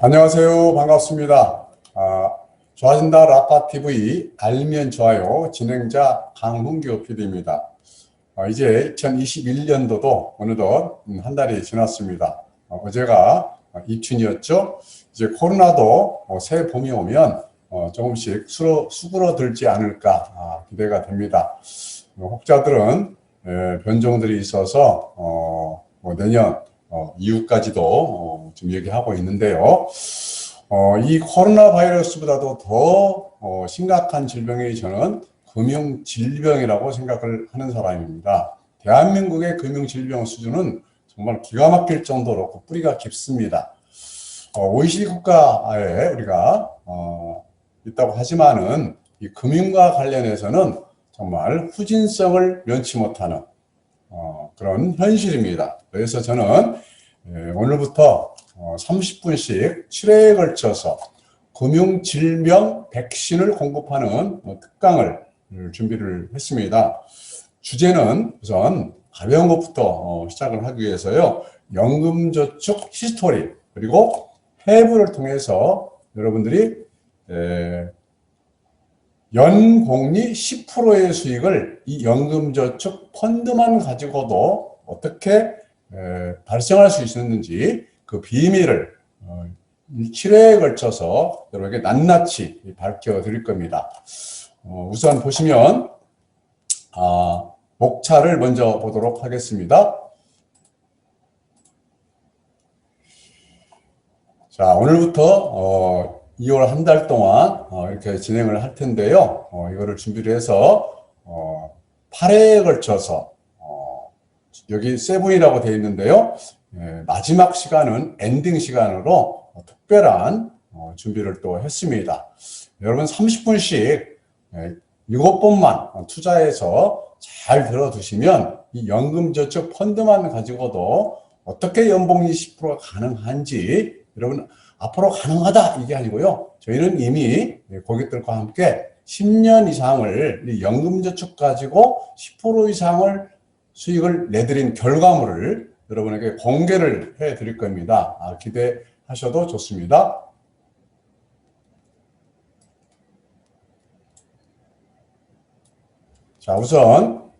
안녕하세요. 반갑습니다. 좋아진다 라파TV 알면 좋아요 진행자 강훈규 PD입니다. 이제 2021년도도 어느덧 한 달이 지났습니다. 어제가 입춘이었죠. 이제 코로나도 새 봄이 오면 조금씩 수그러들지 않을까 기대가 됩니다. 혹자들은 변종들이 있어서 내년 이후까지도 좀 얘기하고 있는데요. 이 코로나 바이러스보다도 더 심각한 질병이 저는 금융질병이라고 생각을 하는 사람입니다. 대한민국의 금융질병 수준은 정말 기가 막힐 정도로 뿌리가 깊습니다. OECD 국가에 우리가 있다고 하지만은 이 금융과 관련해서는 정말 후진성을 면치 못하는 그런 현실입니다. 그래서 저는 오늘부터 30분씩 7회에 걸쳐서 금융질병 백신을 공급하는 특강을 준비를 했습니다. 주제는 우선 가벼운 것부터 시작을 하기 위해서요. 연금저축 히스토리 그리고 해부를 통해서 여러분들이 연복리 10%의 수익을 이 연금저축 펀드만 가지고도 어떻게 발생할 수 있었는지 그 비밀을 7회에 걸쳐서 여러분에게 낱낱이 밝혀드릴 겁니다. 우선 보시면 목차를 먼저 보도록 하겠습니다. 자, 오늘부터 2월 한 달 동안 이렇게 진행을 할 텐데요. 이거를 준비를 해서 8회에 걸쳐서 여기 세븐이라고 되어 있는데요. 마지막 시간은 엔딩 시간으로 특별한 준비를 또 했습니다. 여러분 30분씩 7번만 투자해서 잘 들어두시면 이 연금저축 펀드만 가지고도 어떻게 연복리 10%가 가능한지 여러분 앞으로 가능하다 이게 아니고요. 저희는 이미 고객들과 함께 10년 이상을 이 연금저축 가지고 10% 이상을 수익을 내드린 결과물을 여러분에게 공개를 해 드릴 겁니다. 기대하셔도 좋습니다. 자, 우선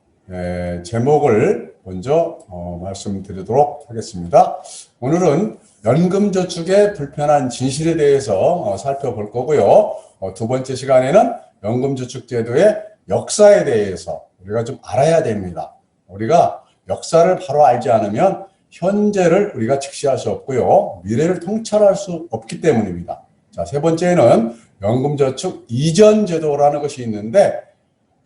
제목을 먼저 말씀드리도록 하겠습니다. 오늘은 연금저축의 불편한 진실에 대해서 살펴볼 거고요. 두 번째 시간에는 연금저축 제도의 역사에 대해서 우리가 좀 알아야 됩니다. 우리가 역사를 바로 알지 않으면 현재를 우리가 직시할 수 없고요. 미래를 통찰할 수 없기 때문입니다. 자, 세 번째는 연금저축 이전 제도라는 것이 있는데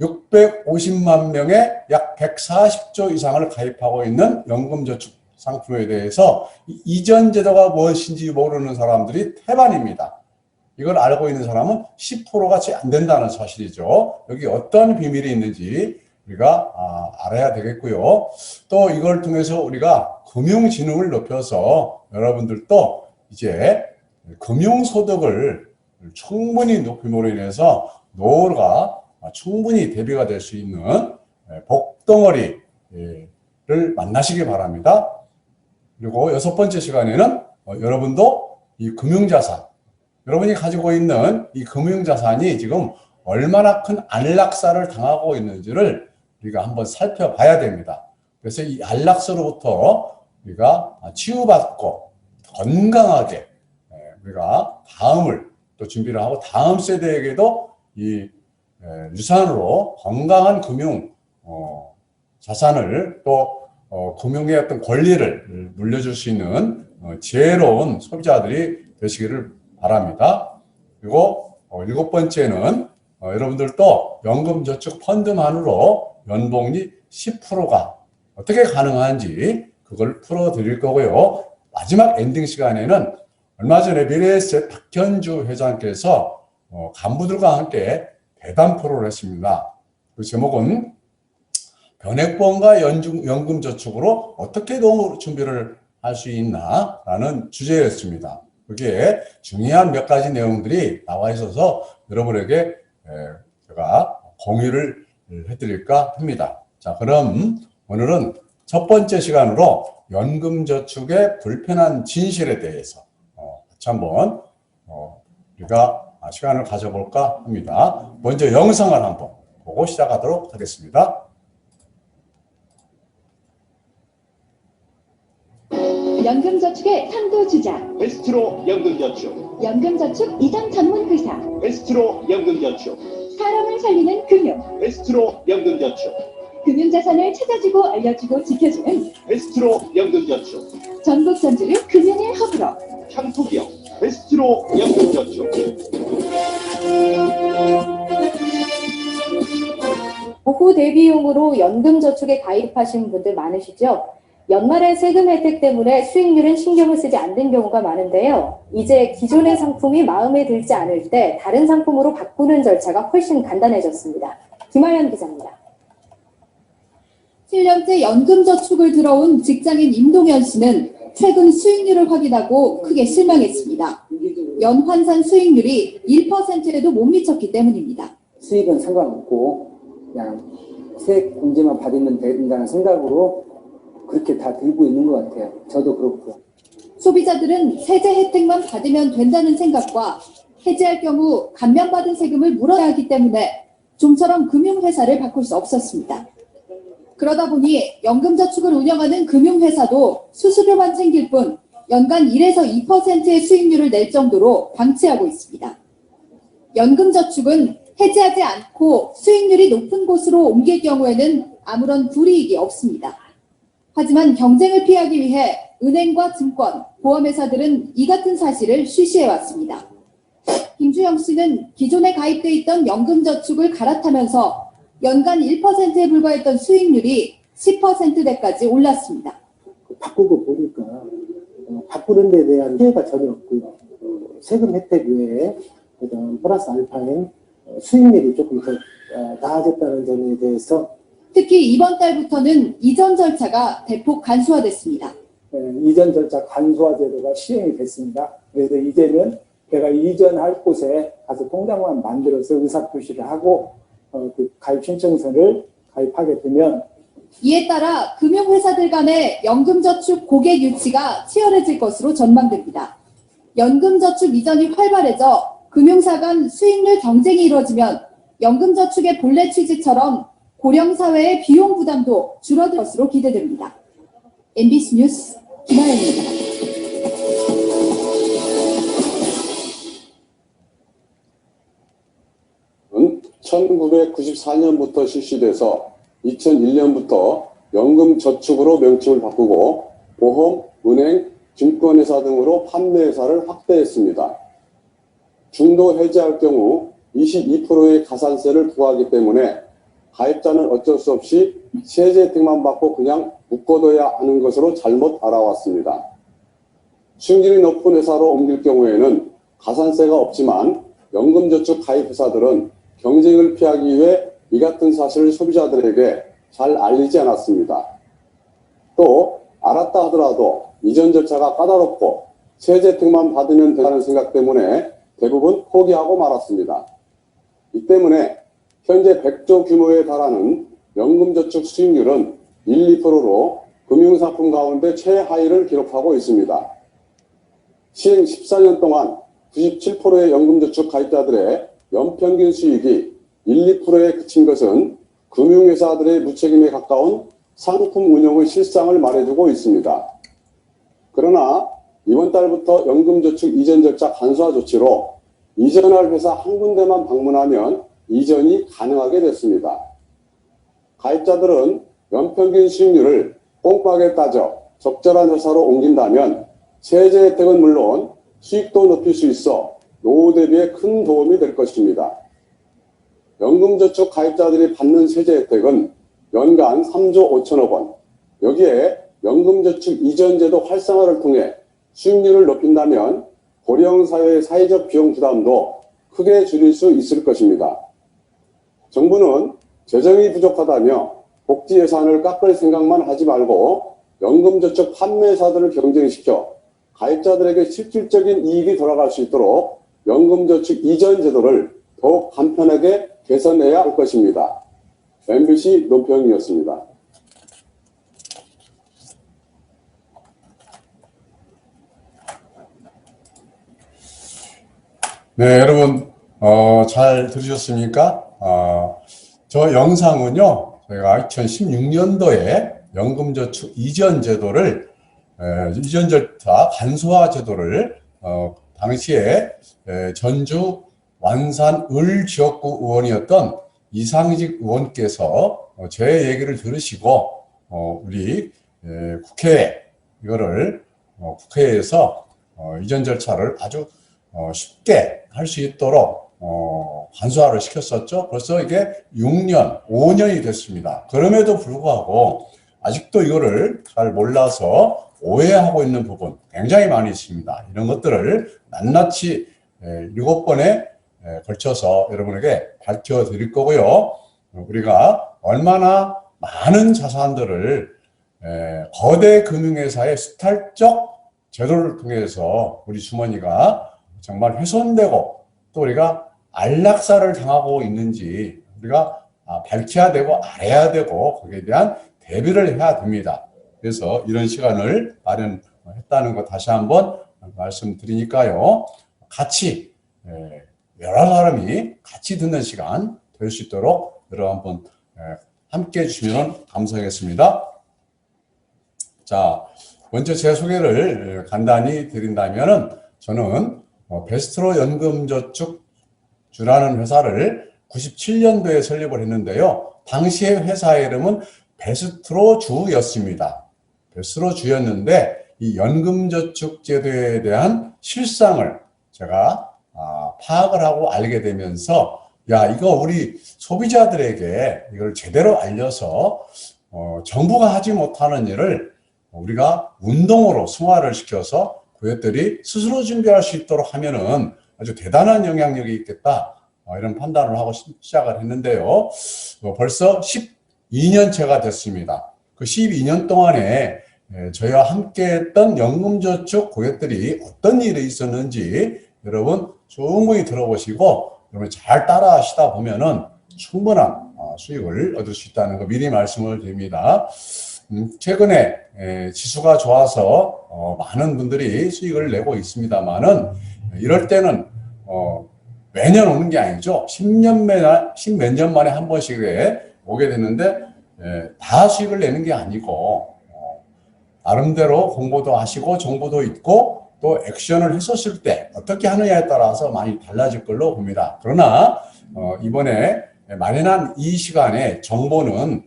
650만 명의 약 140조 이상을 가입하고 있는 연금저축 상품에 대해서 이전 제도가 무엇인지 모르는 사람들이 태반입니다. 이걸 알고 있는 사람은 10%가 채 안 된다는 사실이죠. 여기 어떤 비밀이 있는지 우리가 알아야 되겠고요. 또 이걸 통해서 우리가 금융지능을 높여서 여러분들도 이제 금융소득을 충분히 높임으로 인해서 노후가 충분히 대비가 될 수 있는 복덩어리를 만나시기 바랍니다. 그리고 여섯 번째 시간에는 여러분도 이 금융자산, 여러분이 가지고 있는 이 금융자산이 지금 얼마나 큰 안락사를 당하고 있는지를 우리가 한번 살펴봐야 됩니다. 그래서 이 안락사로부터 우리가 치유받고 건강하게 우리가 다음을 또 준비를 하고 다음 세대에게도 이 유산으로 건강한 금융 자산을 또 금융의 어떤 권리를 물려줄 수 있는 지혜로운 소비자들이 되시기를 바랍니다. 그리고 일곱 번째는 여러분들도 연금저축 펀드만으로 연복리 10%가 어떻게 가능한지 그걸 풀어드릴 거고요. 마지막 엔딩 시간에는 얼마 전에 미래에셋 박현주 회장께서 간부들과 함께 대담 토론을 했습니다. 그 제목은 변액보험과 연금저축으로 어떻게 노후 준비를 할 수 있나 라는 주제였습니다. 거기에 중요한 몇 가지 내용들이 나와 있어서 여러분에게 제가 공유를 해드릴까 합니다. 자, 그럼 오늘은 첫 번째 시간으로 연금저축의 불편한 진실에 대해서 한번 우리가 시간을 가져볼까 합니다. 먼저 영상을 한번 보고 시작하도록 하겠습니다. 연금저축의 선두주자 베스트로 연금저축, 연금저축 이전 전문 회사 베스트로 연금저축, 사람을 살리는 금융 베스트로 연금저축, 금융자산을 찾아주고 알려주고 지켜주는 베스트로 연금저축, 전국 전주를 금융의 허브로 향토기업 베스트로 연금저축. 노후 대비용으로 연금저축에 가입하신 분들 많으시죠? 연말에 세금 혜택 때문에 수익률은 신경을 쓰지 않는 경우가 많은데요. 이제 기존의 상품이 마음에 들지 않을 때 다른 상품으로 바꾸는 절차가 훨씬 간단해졌습니다. 김하연 기자입니다. 7년째 연금저축을 들어온 직장인 임동현 씨는 최근 수익률을 확인하고 크게 실망했습니다. 연환산 수익률이 1%에도 못 미쳤기 때문입니다. 수익은 상관없고 그냥 세액 공제만 받으면 된다는 생각으로 그렇게 다 들고 있는 것 같아요. 저도 그렇고요. 소비자들은 세제 혜택만 받으면 된다는 생각과 해지할 경우 감면받은 세금을 물어야 하기 때문에 좀처럼 금융회사를 바꿀 수 없었습니다. 그러다 보니 연금저축을 운영하는 금융회사도 수수료만 챙길 뿐 연간 1에서 2%의 수익률을 낼 정도로 방치하고 있습니다. 연금저축은 해지하지 않고 수익률이 높은 곳으로 옮길 경우에는 아무런 불이익이 없습니다. 하지만 경쟁을 피하기 위해 은행과 증권, 보험회사들은 이 같은 사실을 쉬쉬해왔습니다. 김주영 씨는 기존에 가입돼 있던 연금저축을 갈아타면서 연간 1%에 불과했던 수익률이 10%대까지 올랐습니다. 바꾸고 보니까 바꾸는 데 대한 피해가 전혀 없고요. 세금 혜택 외에 그다음 플러스 알파인 수익률이 조금 더 나아졌다는 점에 대해서 특히 이번 달부터는 이전 절차가 대폭 간소화됐습니다. 이전 절차 간소화 제도가 시행이 됐습니다. 그래서 이제는 내가 이전할 곳에 가서 통장만 만들어서 의사표시를 하고 그 가입 신청서를 가입하게 되면 이에 따라 금융회사들 간의 연금저축 고객 유치가 치열해질 것으로 전망됩니다. 연금저축 이전이 활발해져 금융사 간 수익률 경쟁이 이루어지면 연금저축의 본래 취지처럼 고령사회의 비용 부담도 줄어들 것으로 기대됩니다. MBC 뉴스 김하연입니다. 1994년부터 실시돼서 2001년부터 연금저축으로 명칭을 바꾸고 보험, 은행, 증권회사 등으로 판매회사를 확대했습니다. 중도 해지할 경우 22%의 가산세를 부과하기 때문에 가입자는 어쩔 수 없이 세제 혜택만 받고 그냥 묶어둬야 하는 것으로 잘못 알아왔습니다. 수익률이 높은 회사로 옮길 경우에는 가산세가 없지만 연금저축 가입회사들은 경쟁을 피하기 위해 이 같은 사실을 소비자들에게 잘 알리지 않았습니다. 또 알았다 하더라도 이전 절차가 까다롭고 세제 혜택만 받으면 된다는 생각 때문에 대부분 포기하고 말았습니다. 이 때문에 현재 100조 규모에 달하는 연금저축 수익률은 1, 2%로 금융상품 가운데 최하위를 기록하고 있습니다. 시행 14년 동안 97%의 연금저축 가입자들의 연평균 수익이 1, 2%에 그친 것은 금융회사들의 무책임에 가까운 상품 운용의 실상을 말해주고 있습니다. 그러나 이번 달부터 연금저축 이전 절차 간소화 조치로 이전할 회사 한 군데만 방문하면 이전이 가능하게 됐습니다. 가입자들은 연평균 수익률을 꼼꼼하게 따져 적절한 회사로 옮긴다면 세제 혜택은 물론 수익도 높일 수 있어 노후 대비에 큰 도움이 될 것입니다. 연금저축 가입자들이 받는 세제 혜택은 연간 3조 5천억 원, 여기에 연금저축 이전 제도 활성화를 통해 수익률을 높인다면 고령사회의 사회적 비용 부담도 크게 줄일 수 있을 것입니다. 정부는 재정이 부족하다며 복지 예산을 깎을 생각만 하지 말고 연금저축 판매사들을 경쟁시켜 가입자들에게 실질적인 이익이 돌아갈 수 있도록 연금저축 이전 제도를 더욱 간편하게 개선해야 할 것입니다. MBC 노평이었습니다. 네, 여러분, 잘 들으셨습니까? 저 영상은요, 저희가 2016년도에 연금저축 이전 제도를, 이전 절차 간소화 제도를, 당시에 전주 완산 을 지역구 의원이었던 이상직 의원께서 제 얘기를 들으시고, 우리 국회에, 이거를, 국회에서 이전 절차를 아주 쉽게 할 수 있도록 간소화를 시켰었죠. 벌써 이게 6년, 5년이 됐습니다. 그럼에도 불구하고 아직도 이거를 잘 몰라서 오해하고 있는 부분 굉장히 많이 있습니다. 이런 것들을 낱낱이 7번에 걸쳐서 여러분에게 밝혀드릴 거고요. 우리가 얼마나 많은 자산들을 거대 금융회사의 수탈적 제도를 통해서 우리 주머니가 정말 훼손되고 또 우리가 안락사를 당하고 있는지 우리가 밝혀야 되고 알아야 되고 거기에 대한 대비를 해야 됩니다. 그래서 이런 시간을 마련했다는 거 다시 한번 말씀드리니까요. 같이 여러 사람이 같이 듣는 시간 될 수 있도록 여러분 한번 함께 해주시면 감사하겠습니다. 자, 먼저 제 소개를 간단히 드린다면은 저는 베스트로 연금저축주라는 회사를 97년도에 설립을 했는데요. 당시의 회사 이름은 베스트로주였습니다. 베스트로주였는데 이 연금저축제도에 대한 실상을 제가 파악을 하고 알게 되면서 야, 이거 우리 소비자들에게 이걸 제대로 알려서 정부가 하지 못하는 일을 우리가 운동으로 승화를 시켜서 고객들이 스스로 준비할 수 있도록 하면은 아주 대단한 영향력이 있겠다. 이런 판단을 하고 시작을 했는데요. 벌써 12년째가 됐습니다. 그 12년 동안에 저희와 함께 했던 연금저축 고객들이 어떤 일이 있었는지 여러분 충분히 들어보시고 여러분 잘 따라 하시다 보면은 충분한 수익을 얻을 수 있다는 거 미리 말씀을 드립니다. 최근에 지수가 좋아서 많은 분들이 수익을 내고 있습니다만은 이럴 때는 매년 오는 게 아니죠. 10몇 년 만에 한 번씩 오게 되는데 다 수익을 내는 게 아니고 나름대로 공부도 하시고 정보도 있고 또 액션을 했었을 때 어떻게 하느냐에 따라서 많이 달라질 걸로 봅니다. 그러나 이번에 마련한 이 시간에 정보는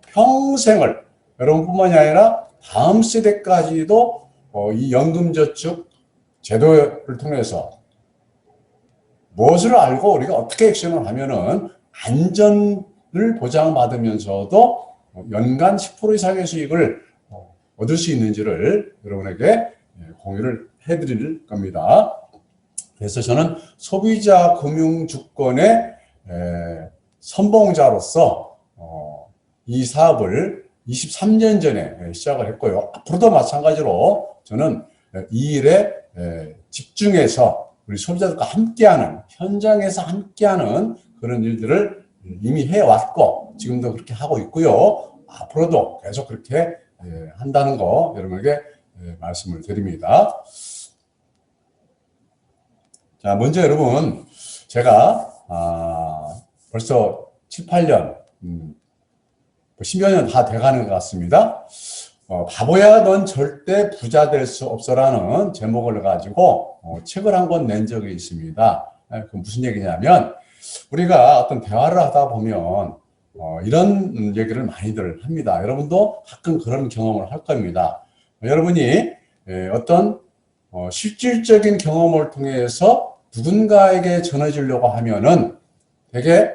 평생을 여러분뿐만이 아니라 다음 세대까지도 이 연금저축 제도를 통해서 무엇을 알고 우리가 어떻게 액션을 하면은 안전을 보장받으면서도 연간 10% 이상의 수익을 얻을 수 있는지를 여러분에게 공유를 해드릴 겁니다. 그래서 저는 소비자 금융주권의 선봉자로서 이 사업을 23년 전에 시작을 했고요. 앞으로도 마찬가지로 저는 이 일에 집중해서 우리 소비자들과 함께하는, 현장에서 함께하는 그런 일들을 이미 해왔고 지금도 그렇게 하고 있고요. 앞으로도 계속 그렇게 한다는 거 여러분에게 말씀을 드립니다. 자, 먼저 여러분 제가 벌써 7, 8년 10여 년 다 돼가는 것 같습니다. 바보야 넌 절대 부자 될 수 없어라는 제목을 가지고 책을 한 권 낸 적이 있습니다. 그 무슨 얘기냐면 우리가 어떤 대화를 하다 보면 이런 얘기를 많이들 합니다. 여러분도 가끔 그런 경험을 할 겁니다. 여러분이 어떤 실질적인 경험을 통해서 누군가에게 전해주려고 하면은 되게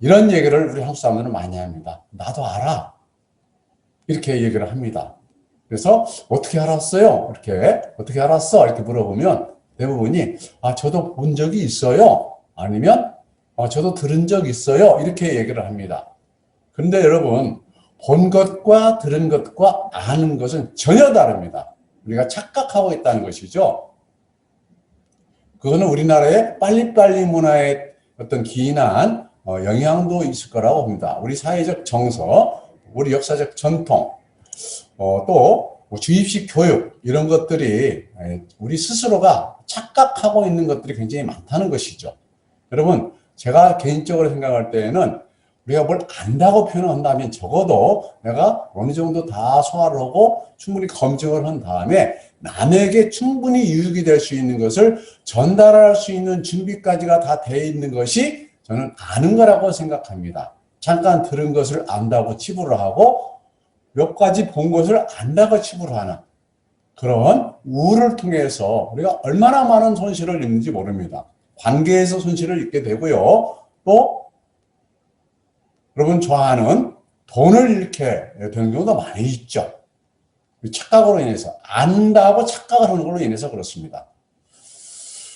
이런 얘기를 우리 한국 사람들은 많이 합니다. 나도 알아. 이렇게 얘기를 합니다. 그래서 어떻게 알았어요? 이렇게 어떻게 알았어? 이렇게 물어보면 대부분이 저도 본 적이 있어요. 아니면 저도 들은 적 있어요. 이렇게 얘기를 합니다. 그런데 여러분 본 것과 들은 것과 아는 것은 전혀 다릅니다. 우리가 착각하고 있다는 것이죠. 그거는 우리나라의 빨리빨리 문화의 어떤 기인한 영향도 있을 거라고 봅니다. 우리 사회적 정서, 우리 역사적 전통, 또 뭐 주입식 교육 이런 것들이 우리 스스로가 착각하고 있는 것들이 굉장히 많다는 것이죠. 여러분, 제가 개인적으로 생각할 때에는 우리가 뭘 안다고 표현한다면 적어도 내가 어느 정도 다 소화를 하고 충분히 검증을 한 다음에 남에게 충분히 유익이 될 수 있는 것을 전달할 수 있는 준비까지가 다 돼 있는 것이 저는 아는 거라고 생각합니다. 잠깐 들은 것을 안다고 치부를 하고 몇 가지 본 것을 안다고 치부를 하는 그런 우를 통해서 우리가 얼마나 많은 손실을 입는지 모릅니다. 관계에서 손실을 입게 되고요. 또 여러분 좋아하는 돈을 잃게 되는 경우도 많이 있죠. 착각으로 인해서 안다고 착각을 하는 걸로 인해서 그렇습니다.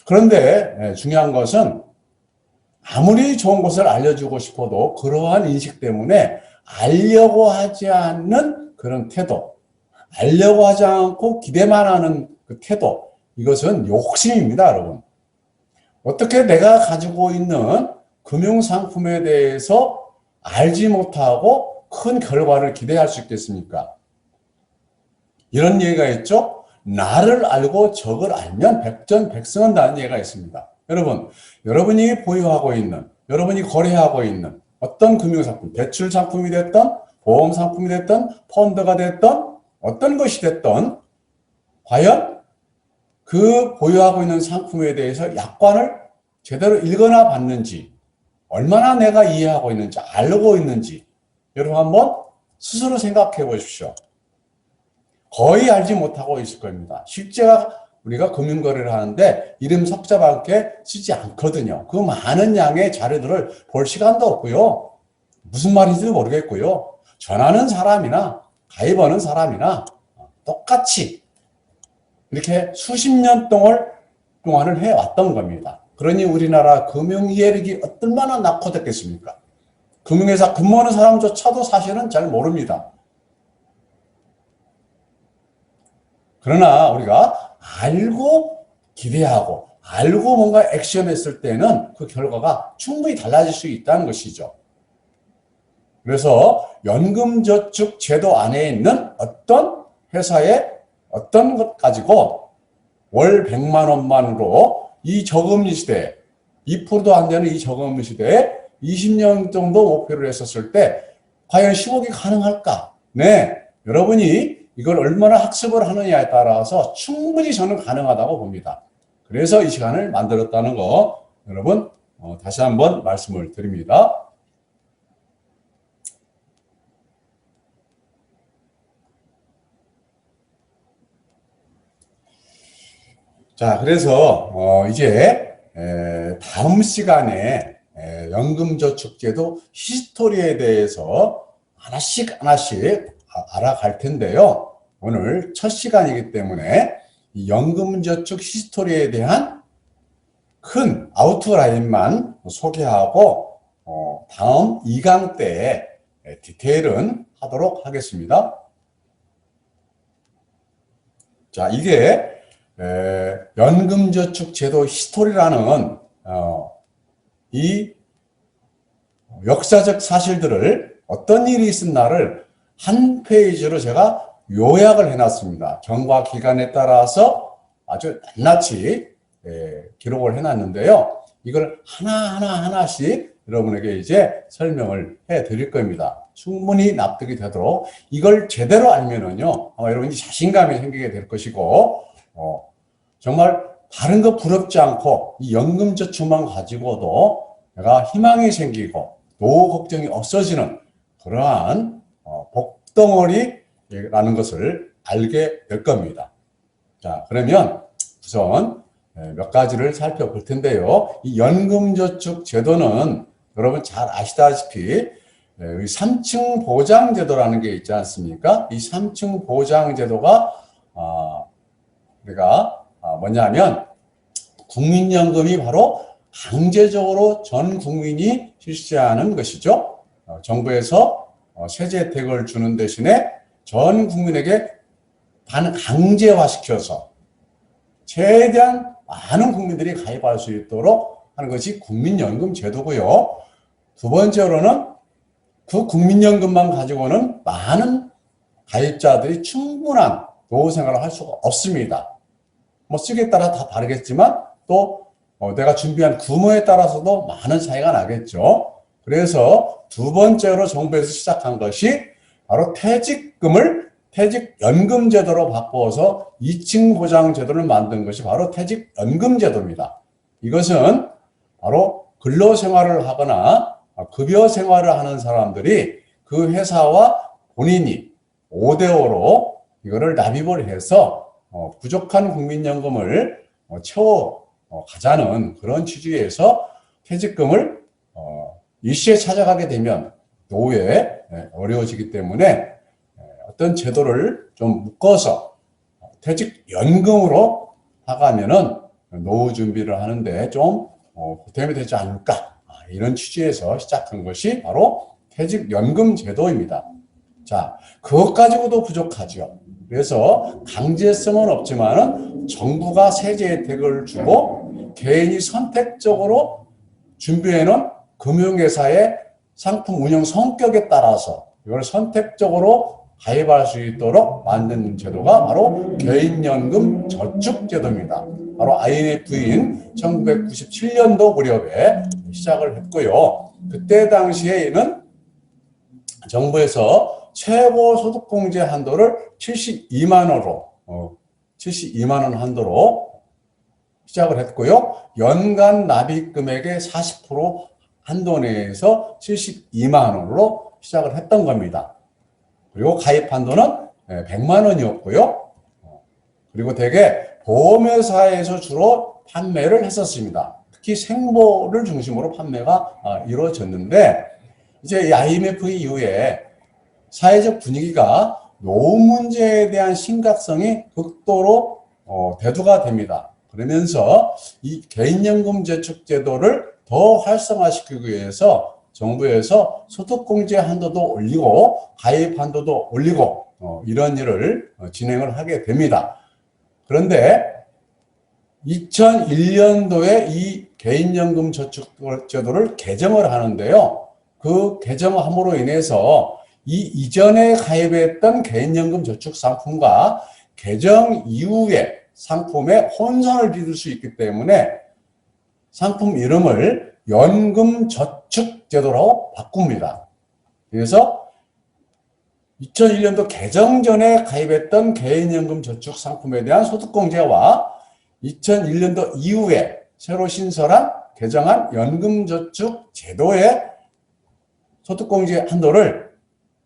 그런데 중요한 것은 아무리 좋은 것을 알려주고 싶어도 그러한 인식 때문에 알려고 하지 않는 그런 태도, 알려고 하지 않고 기대만 하는 그 태도, 이것은 욕심입니다, 여러분. 어떻게 내가 가지고 있는 금융상품에 대해서 알지 못하고 큰 결과를 기대할 수 있겠습니까? 이런 얘기가 있죠. 나를 알고 적을 알면 백전백승한다는 얘기가 있습니다. 여러분, 여러분이 보유하고 있는, 여러분이 거래하고 있는 어떤 금융상품, 대출상품이 됐던, 보험상품이 됐던, 펀드가 됐던, 어떤 것이 됐던, 과연 그 보유하고 있는 상품에 대해서 약관을 제대로 읽거나 봤는지, 얼마나 내가 이해하고 있는지, 알고 있는지, 여러분 한번 스스로 생각해 보십시오. 거의 알지 못하고 있을 겁니다. 실제가 우리가 금융거래를 하는데 이름 석자밖에 쓰지 않거든요. 그 많은 양의 자료들을 볼 시간도 없고요. 무슨 말인지도 모르겠고요. 전하는 사람이나 가입하는 사람이나 똑같이 이렇게 수십 년 동안을 해왔던 겁니다. 그러니 우리나라 금융 이해력이 얼마나 낙후됐겠습니까? 금융회사 근무하는 사람조차도 사실은 잘 모릅니다. 그러나 우리가 알고 기대하고 알고 뭔가 액션했을 때는 그 결과가 충분히 달라질 수 있다는 것이죠. 그래서 연금저축 제도 안에 있는 어떤 회사의 어떤 것 가지고 월 100만 원만으로 이 저금리 시대에 2%도 안 되는 이 저금리 시대에 20년 정도 목표를 했었을 때 과연 10억이 가능할까? 네, 여러분이 이걸 얼마나 학습을 하느냐에 따라서 충분히 저는 가능하다고 봅니다. 그래서 이 시간을 만들었다는 거 여러분 다시 한번 말씀을 드립니다. 자, 그래서 이제 다음 시간에 연금저축제도 히스토리에 대해서 하나씩 알아갈 텐데요. 오늘 첫 시간이기 때문에 이 연금저축 히스토리에 대한 큰 아웃라인만 소개하고 다음 2강 때 디테일은 하도록 하겠습니다. 자, 이게 연금저축제도 히스토리라는 이 역사적 사실들을 어떤 일이 있었나를 한 페이지로 제가 요약을 해놨습니다. 경과 기간에 따라서 아주 낱낱이 기록을 해놨는데요. 이걸 하나씩 여러분에게 이제 설명을 해 드릴 겁니다. 충분히 납득이 되도록 이걸 제대로 알면은요, 아마 여러분이 자신감이 생기게 될 것이고, 정말 다른 거 부럽지 않고 이 연금저축만 가지고도 내가 희망이 생기고 노후 걱정이 없어지는 그러한 복덩어리라는 것을 알게 될 겁니다. 자, 그러면 우선 몇 가지를 살펴볼 텐데요. 이 연금저축 제도는 여러분 잘 아시다시피 3층 보장제도라는 게 있지 않습니까? 이 3층 보장제도가 우리가 뭐냐면 국민연금이 바로 강제적으로 전 국민이 실시하는 것이죠. 정부에서 세제 혜택을 주는 대신에 전 국민에게 반강제화시켜서 최대한 많은 국민들이 가입할 수 있도록 하는 것이 국민연금 제도고요. 두 번째로는 그 국민연금만 가지고는 많은 가입자들이 충분한 노후 생활을 할 수가 없습니다. 뭐 쓰기에 따라 다 다르겠지만 또 내가 준비한 규모에 따라서도 많은 차이가 나겠죠. 그래서 두 번째로 정부에서 시작한 것이 바로 퇴직금을 퇴직연금 제도로 바꿔서 2층 보장 제도를 만든 것이 바로 퇴직연금 제도입니다. 이것은 바로 근로생활을 하거나 급여 생활을 하는 사람들이 그 회사와 본인이 5대5로 이거를 납입을 해서 부족한 국민연금을 채워 가자는 그런 취지에서 퇴직금을 일시에 찾아가게 되면 노후에 어려워지기 때문에 어떤 제도를 좀 묶어서 퇴직연금으로 하가면은 노후 준비를 하는데 좀 보탬이 되지 않을까, 이런 취지에서 시작한 것이 바로 퇴직연금 제도입니다. 자, 그것 가지고도 부족하죠. 그래서 강제성은 없지만은 정부가 세제 혜택을 주고 개인이 선택적으로 준비해놓은 금융회사의 상품 운영 성격에 따라서 이걸 선택적으로 가입할 수 있도록 만든 제도가 바로 개인연금 저축제도입니다. 바로 IMF인 1997년도 무렵에 시작을 했고요. 그때 당시에는 정부에서 최고 소득공제 한도를 72만 원으로 72만 원 한도로 시작을 했고요. 연간 납입 금액의 40% 한도 내에서 72만 원으로 시작을 했던 겁니다. 그리고 가입 한도는 100만 원이었고요. 그리고 대개 보험회사에서 주로 판매를 했었습니다. 특히 생보를 중심으로 판매가 이루어졌는데, 이제 이 IMF 이후에 사회적 분위기가 노후 문제에 대한 심각성이 극도로 대두가 됩니다. 그러면서 이 개인연금 저축제도를 더 활성화시키기 위해서 정부에서 소득공제 한도도 올리고 가입 한도도 올리고 이런 일을 진행을 하게 됩니다. 그런데 2001년도에 이 개인연금 저축제도를 개정을 하는데요. 그 개정함으로 인해서 이 이전에 가입했던 개인연금 저축 상품과 개정 이후에 상품에 혼선을 빚을 수 있기 때문에 상품 이름을 연금저축제도로 바꿉니다. 그래서 2001년도 개정 전에 가입했던 개인연금 저축 상품에 대한 소득공제와 2001년도 이후에 새로 신설한 개정한 연금저축제도의 소득공제 한도를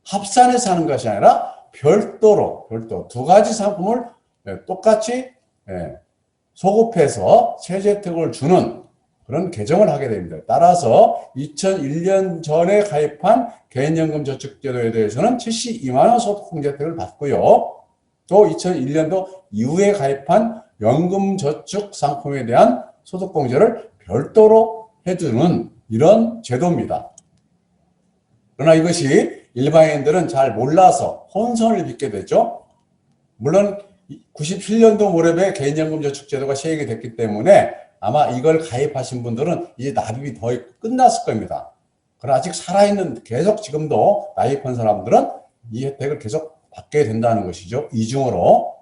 합산해서 하는 것이 아니라 별도 두 가지 상품을 똑같이 소급해서 세제 혜택을 주는 그런 개정을 하게 됩니다. 따라서 2001년 전에 가입한 개인연금 저축제도에 대해서는 72만 원 소득공제 혜택을 받고요. 또 2001년도 이후에 가입한 연금저축 상품에 대한 소득공제를 별도로 해주는 이런 제도입니다. 그러나 이것이 일반인들은 잘 몰라서 혼선을 빚게 되죠. 물론 97년도 무렵에 개인연금 저축제도가 시행이 됐기 때문에 아마 이걸 가입하신 분들은 이제 납입이 거의 끝났을 겁니다. 그러나 아직 살아있는, 계속 지금도 가입한 사람들은 이 혜택을 계속 받게 된다는 것이죠. 이중으로.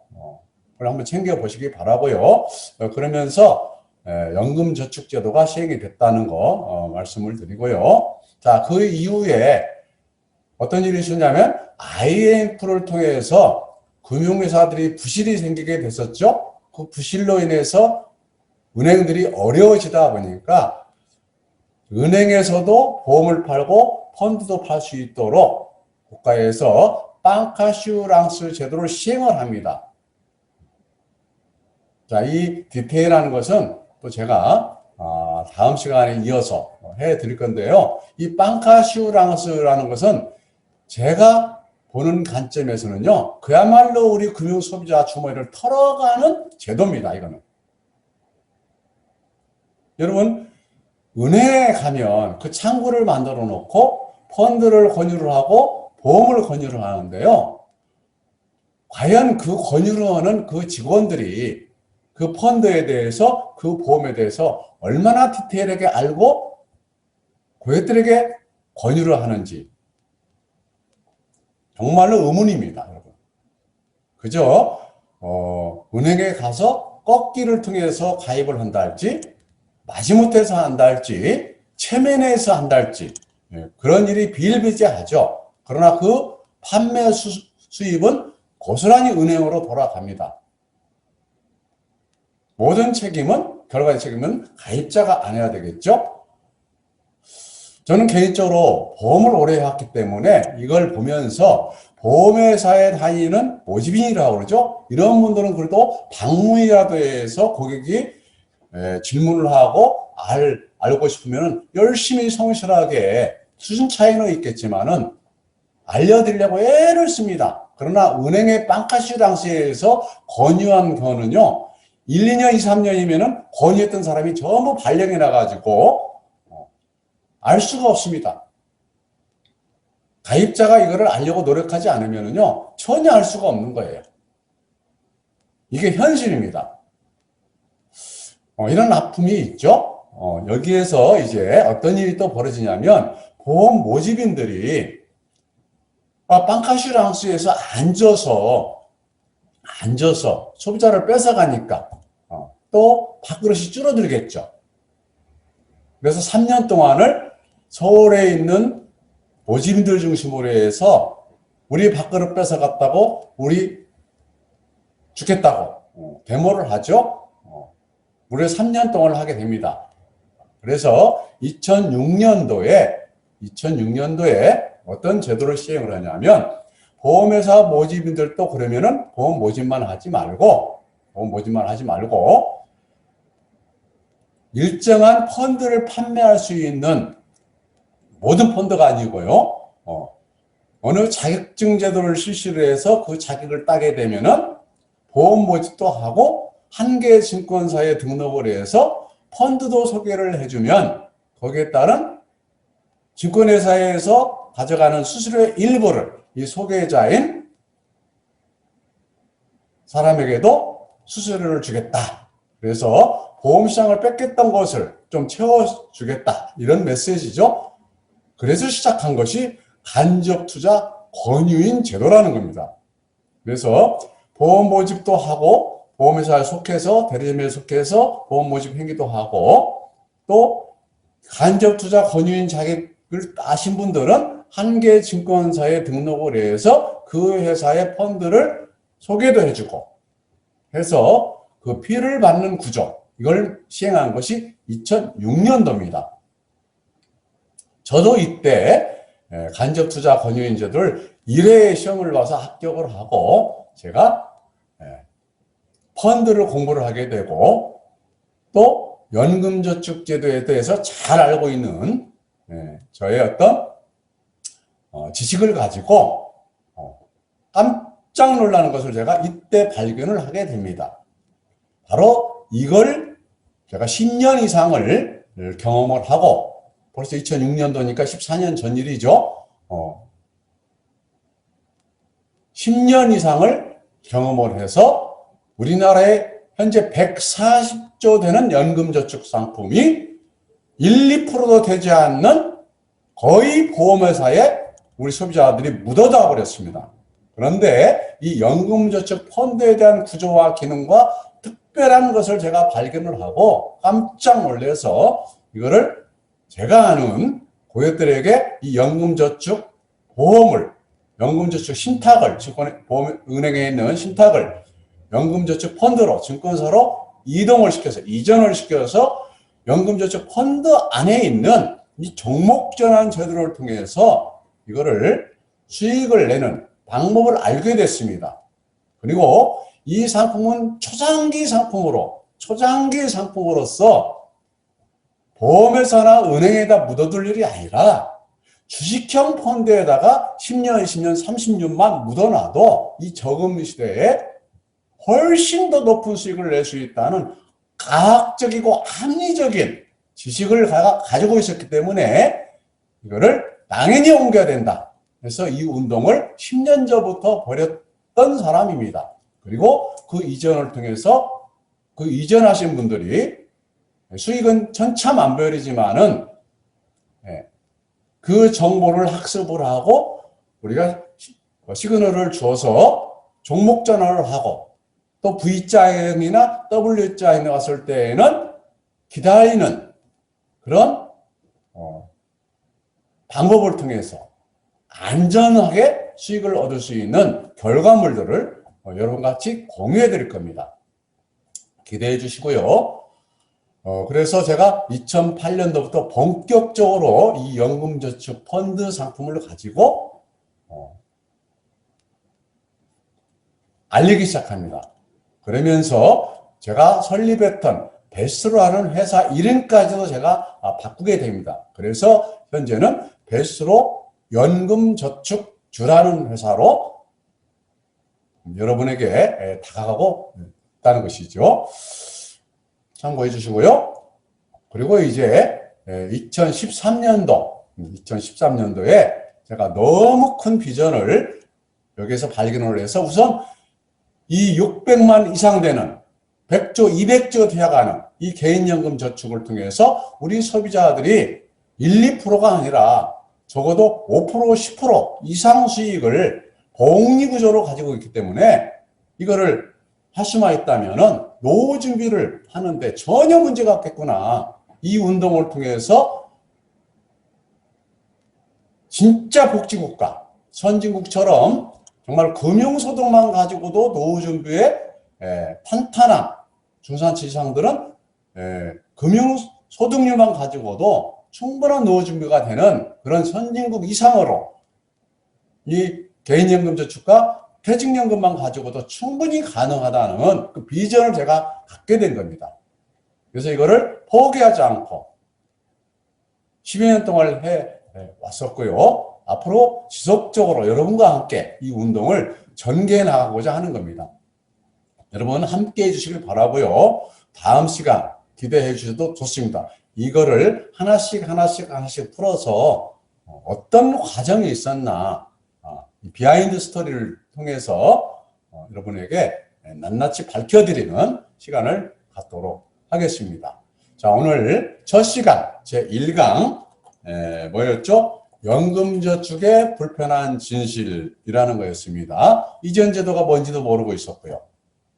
그걸 한번 챙겨보시기 바라고요. 그러면서 연금저축제도가 시행이 됐다는 거 말씀을 드리고요. 자, 그 이후에 어떤 일이 있었냐면 IMF를 통해서 금융회사들이 부실이 생기게 됐었죠. 그 부실로 인해서 은행들이 어려워지다 보니까 은행에서도 보험을 팔고 펀드도 팔 수 있도록 국가에서 방카슈랑스 제도를 시행을 합니다. 자, 이 디테일한 것은 또 제가 다음 시간에 이어서 해드릴 건데요. 이 방카슈랑스라는 것은 제가 보는 관점에서는요, 그야말로 우리 금융소비자 주머니를 털어가는 제도입니다. 이거는. 여러분, 은행에 가면 그 창구를 만들어 놓고 펀드를 권유를 하고 보험을 권유를 하는데요. 과연 그 권유를 하는 그 직원들이 그 펀드에 대해서, 그 보험에 대해서 얼마나 디테일하게 알고 고객들에게 권유를 하는지 정말로 의문입니다, 여러분. 그죠? 은행에 가서 꺾기를 통해서 가입을 한다 할지, 마지못해서 한다 할지, 체면에서 한다 할지, 그런 일이 비일비재하죠. 그러나 그 판매 수입은 고스란히 은행으로 돌아갑니다. 모든 책임은, 결과의 책임은 가입자가 안 해야 되겠죠? 저는 개인적으로 보험을 오래 해왔기 때문에 이걸 보면서 보험회사에 다니는 모집인이라고 그러죠. 이런 분들은 그래도 방문이라도 해서 고객이 질문을 하고 알고 싶으면 열심히 성실하게 수준 차이는 있겠지만은 알려드리려고 애를 씁니다. 그러나 은행의 빵카슈랑스에서 권유한 거는요, 1, 2년, 2, 3년이면은 권유했던 사람이 전부 발령이 나가지고 알 수가 없습니다. 가입자가 이거를 알려고 노력하지 않으면요, 전혀 알 수가 없는 거예요. 이게 현실입니다. 이런 아픔이 있죠. 여기에서 이제 어떤 일이 또 벌어지냐면, 보험 모집인들이 빵카슈랑스에서 앉아서 소비자를 뺏어가니까 또 밥그릇이 줄어들겠죠. 그래서 3년 동안을 서울에 있는 모집인들 중심으로 해서 우리 밥그릇 뺏어갔다고 우리 죽겠다고 데모를 하죠. 무려 3년 동안 하게 됩니다. 그래서 2006년도에 어떤 제도를 시행을 하냐면, 보험회사 모집인들도 그러면은 보험 모집만 하지 말고 일정한 펀드를 판매할 수 있는, 모든 펀드가 아니고요, 어느 자격증 제도를 실시를 해서 그 자격을 따게 되면은 보험 모집도 하고 한 개 증권사에 등록을 해서 펀드도 소개를 해주면 거기에 따른 증권회사에서 가져가는 수수료의 일부를 이 소개자인 사람에게도 수수료를 주겠다. 그래서 보험시장을 뺏겼던 것을 좀 채워주겠다. 이런 메시지죠. 그래서 시작한 것이 간접투자 권유인 제도라는 겁니다. 그래서 보험 모집도 하고 보험회사에 속해서, 대리점에 속해서 보험 모집 행위도 하고, 또 간접투자 권유인 자격을 따신 분들은 한 개 증권사에 등록을 해서 그 회사의 펀드를 소개도 해주고 해서 그 피를 받는 구조, 이걸 시행한 것이 2006년도입니다. 저도 이때 간접투자 권유인 제도를 1회 시험을 봐서 합격을 하고 제가 펀드를 공부를 하게 되고, 또 연금저축제도에 대해서 잘 알고 있는 저의 어떤 지식을 가지고 깜짝 놀라는 것을 제가 이때 발견을 하게 됩니다. 바로 이걸 제가 10년 이상을 경험을 하고, 벌써 2006년도니까 14년 전 일이죠. 10년 이상을 경험을 해서 우리나라에 현재 140조 되는 연금저축 상품이 1, 2%도 되지 않는 거의 보험회사에 우리 소비자들이 묻어다 버렸습니다. 그런데 이 연금저축 펀드에 대한 구조와 기능과 특별한 것을 제가 발견을 하고 깜짝 놀라서 이거를 제가 아는 고객들에게 이 연금저축 보험을, 연금저축 신탁을, 은행에 있는 신탁을 연금저축 펀드로, 증권사로 이전을 시켜서 연금저축 펀드 안에 있는 이 종목전환 제도를 통해서 이거를 수익을 내는 방법을 알게 됐습니다. 그리고 이 상품은 초장기 상품으로서 보험회사나 은행에다 묻어둘 일이 아니라 주식형 펀드에다가 10년, 20년, 30년만 묻어놔도 이 저금 시대에 훨씬 더 높은 수익을 낼 수 있다는 과학적이고 합리적인 지식을 가지고 있었기 때문에 이거를 당연히 옮겨야 된다. 그래서 이 운동을 10년 전부터 벌였던 사람입니다. 그리고 그 이전을 통해서 그 이전하신 분들이 수익은 천차만별이지만은 그 정보를 학습을 하고 우리가 시그널을 주어서 종목 전환을 하고 또 V자형이나 W자형에 왔을 때에는 기다리는 그런 방법을 통해서 안전하게 수익을 얻을 수 있는 결과물들을 여러분과 같이 공유해 드릴 겁니다. 기대해 주시고요. 그래서 제가 2008년도부터 본격적으로 이 연금저축 펀드 상품을 가지고 알리기 시작합니다. 그러면서 제가 설립했던 베스로라는 회사 이름까지도 제가 바꾸게 됩니다. 그래서 현재는 베스로 연금저축주라는 회사로 여러분에게 다가가고 있다는 것이죠. 참고해 주시고요. 그리고 이제 2013년도에 제가 너무 큰 비전을 여기서 발견을 해서 우선 이 600만 이상 되는 100조, 200조 되어가는 이 개인연금 저축을 통해서 우리 소비자들이 1, 2%가 아니라 적어도 5%, 10% 이상 수익을 복리구조로 가지고 있기 때문에 이거를 활성화했다면은 노후 준비를 하는데 전혀 문제가 없겠구나. 이 운동을 통해서 진짜 복지국가, 선진국처럼 정말 금융소득만 가지고도 노후 준비에 탄탄한 중산층이상들은 금융소득률만 가지고도 충분한 노후 준비가 되는 그런 선진국 이상으로 이 개인연금저축과 퇴직연금만 가지고도 충분히 가능하다는 그 비전을 제가 갖게 된 겁니다. 그래서 이거를 포기하지 않고 10여 년 동안 해 왔었고요. 앞으로 지속적으로 여러분과 함께 이 운동을 전개해 나가고자 하는 겁니다. 여러분 함께 해주시길 바라고요. 다음 시간 기대해 주셔도 좋습니다. 이거를 하나씩 풀어서 어떤 과정이 있었나 비하인드 스토리를 통해서 여러분에게 낱낱이 밝혀드리는 시간을 갖도록 하겠습니다. 자, 오늘 첫 시간 제1강 뭐였죠? 연금저축의 불편한 진실이라는 거였습니다. 이전 제도가 뭔지도 모르고 있었고요.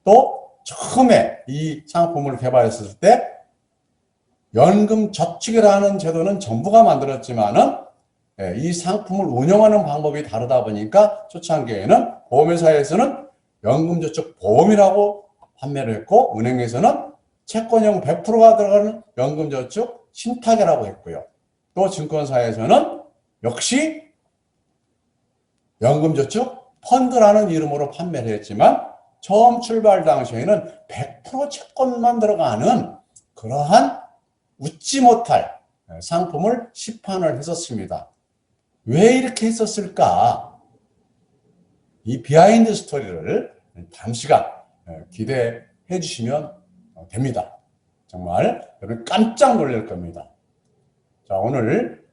또 처음에 이 상품을 개발했을 때 연금저축이라는 제도는 정부가 만들었지만은 이 상품을 운영하는 방법이 다르다 보니까 초창기에는 보험회사에서는 연금저축 보험이라고 판매를 했고 은행에서는 채권형 100%가 들어가는 연금저축 신탁이라고 했고요. 또 증권사에서는 역시 연금저축 펀드라는 이름으로 판매를 했지만 처음 출발 당시에는 100% 채권만 들어가는 그러한 웃지 못할 상품을 시판을 했었습니다. 왜 이렇게 했었을까? 이 비하인드 스토리를 다음 시간 기대해 주시면 됩니다. 정말 여러분 깜짝 놀랄 겁니다. 자, 오늘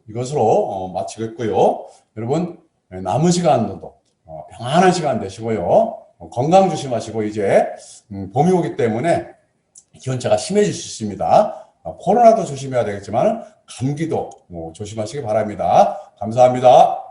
이것으로 마치겠고요. 여러분 남은 시간도 평안한 시간 되시고요. 건강 조심하시고 이제 봄이 오기 때문에 기온차가 심해질 수 있습니다. 코로나도 조심해야 되겠지만 감기도 조심하시기 바랍니다. 감사합니다.